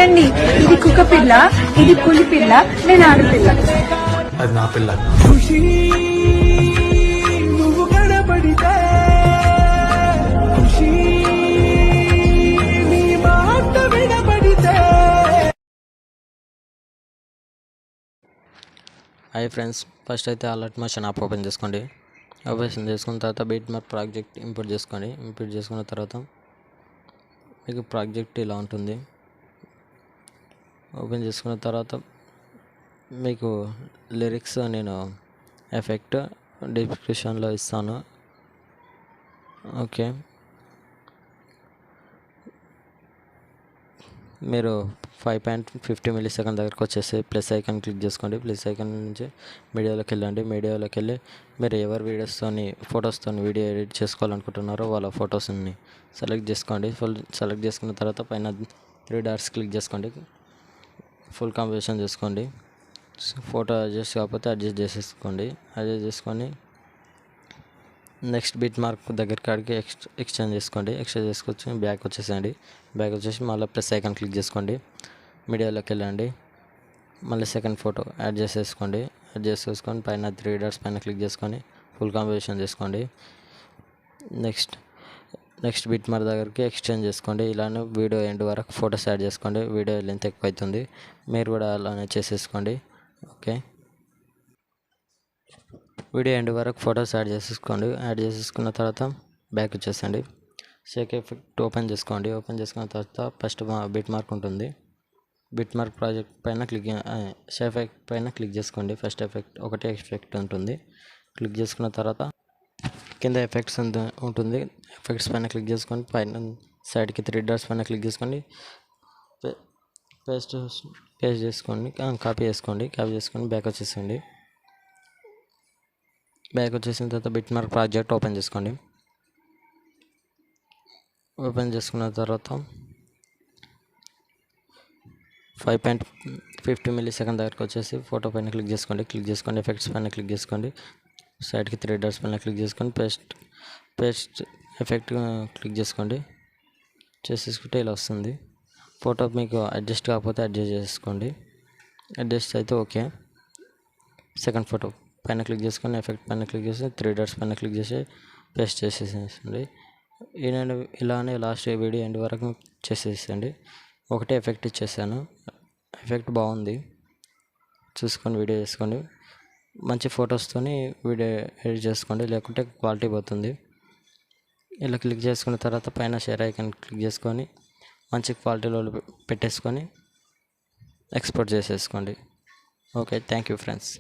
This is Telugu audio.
చూడండి, ఇది కుక్క పిల్ల, ఇది పులి పిల్ల, నేను ఆడపిల్ల. అది నా పిల్ల. హాయ్ ఫ్రెండ్స్, ఫస్ట్ అయితే అలర్ట్ మోషన్ యాప్ ఓపెన్ చేసుకోండి. ఓపెన్ చేసుకున్న తర్వాత బీట్ మార్క్ ప్రాజెక్ట్ ఇంపోర్ట్ చేసుకోండి. ఇంపోర్ట్ చేసుకున్న తర్వాత మీకు ప్రాజెక్ట్ ఇలా ఉంటుంది. ఓపెన్ చేసుకున్న తర్వాత మీకు లిరిక్స్ నేను ఎఫెక్ట్ డిస్క్రిప్షన్లో ఇస్తాను. ఓకే, మీరు 5.50 మిల్లీసెకండ్ దగ్గరకు వచ్చేసి ప్లస్ ఐకాన్ క్లిక్ చేసుకోండి. ప్లస్ ఐకాన్ నుంచి మీడియాలోకి వెళ్ళండి. మీడియాలోకి వెళ్ళి మీరు ఎవరి వీడియోస్తోని ఫొటోస్తో వీడియో ఎడిట్ చేసుకోవాలనుకుంటున్నారో వాళ్ళ ఫొటోస్ని సెలెక్ట్ చేసుకోండి. సెలెక్ట్ చేసుకున్న తర్వాత పైన 3 డాట్స్ క్లిక్ చేసుకోండి. ఫుల్ కంపోజిషన్ చేసుకోండి. ఫోటో అడ్జస్ట్ కాకపోతే అడ్జస్ట్ చేసేసుకోండి. అడ్జస్ట్ చేసుకొని నెక్స్ట్ బిట్ మార్క్ దగ్గరికి కాడికి ఎక్స్చేంజ్ చేసుకోండి. ఎక్స్చేంజ్ చేసుకొచ్చి బ్యాక్ వచ్చేసేయండి. బ్యాక్ వచ్చేసి మళ్ళీ ప్లస్ ఐకాన్ క్లిక్ చేసుకోండి. మీడియాలోకి వెళ్ళండి. మళ్ళీ సెకండ్ ఫోటో యాడ్ చేసేసుకోండి. యాడ్ చేసేసుకొని పైన 3 డాట్స్ పైన క్లిక్ చేసుకొని ఫుల్ కాంపోజిషన్ చేసుకోండి. నెక్స్ట్ బిట్ మార్క్ దగ్గరికి ఎక్స్చేంజ్ చేసుకోండి. ఇలానే వీడియో ఎండ్ వరకు ఫొటోస్ యాడ్ చేసుకోండి. వీడియో లెంత్ ఎక్కువ అవుతుంది, మీరు కూడా అలానే చేసేసుకోండి. ఓకే, వీడియో ఎండ్ వరకు ఫొటోస్ యాడ్ చేసేసుకోండి. యాడ్ చేసేసుకున్న తర్వాత బ్యాక్ వచ్చేసండి. షేక్ ఎఫెక్ట్ ఓపెన్ చేసుకోండి. ఓపెన్ చేసుకున్న తర్వాత ఫస్ట్ బిట్ మార్క్ ఉంటుంది. బిట్ మార్క్ ప్రాజెక్ట్ పైన షేక్ ఎఫెక్ట్ పైన క్లిక్ చేసుకోండి. ఫస్ట్ ఒకటే ఎఫెక్ట్ ఉంటుంది. క్లిక్ చేసుకున్న తర్వాత కింద ఎఫెక్ట్స్ ఉంటుంది. ఎఫెక్ట్స్ పైన క్లిక్ చేసుకొని పైన సైడ్కి 3 డాట్స్ పైన క్లిక్ చేసుకోండి. పేస్ట్ చేసుకోండి. కాపీ చేసుకొని బ్యాక్ వచ్చేసండి. బ్యాక్ వచ్చేసిన తర్వాత బిట్ మార్క్ ప్రాజెక్ట్ ఓపెన్ చేసుకోండి. ఓపెన్ చేసుకున్న తర్వాత 5.50 మిల్లీసెకండ్ దగ్గరకు వచ్చేసి ఫోటో పైన క్లిక్ చేసుకోండి. ఎఫెక్ట్స్ పైన క్లిక్ చేసుకోండి. సైడ్కి 3 డాట్స్ పైన క్లిక్ చేసుకొని పేస్ట్ ఎఫెక్ట్ క్లిక్ చేసుకోండి. చేసేసుకుంటే ఇలా వస్తుంది. ఫోటో మీకు అడ్జస్ట్ కాకపోతే అడ్జస్ట్ చేసుకోండి. అడ్జస్ట్ అయితే ఓకే. సెకండ్ ఫోటో పైన క్లిక్ చేసుకొని ఎఫెక్ట్ పైన క్లిక్ చేసి 3 డాట్స్ పైన క్లిక్ చేసి పేస్ట్ చేసేసేయండి. ఇలానే లాస్ట్ వీడియో ఎండ్ వరకు చేసేసండి. ఒకటే ఎఫెక్ట్ ఇచ్చేసాను. ఎఫెక్ట్ బాగుంది, చూసుకొని వీడియో చేసుకోండి. మంచి ఫొటోస్తోని వీడియో ఎడిట్ చేసుకోండి, లేకుంటే క్వాలిటీ పోతుంది. ఇలా క్లిక్ చేసుకున్న తర్వాత పైన షేర్ ఐకాన్ క్లిక్ చేసుకొని మంచి క్వాలిటీలో పెట్టేసుకొని ఎక్స్పోర్ట్ చేసేసుకోండి. Okay, thank you friends.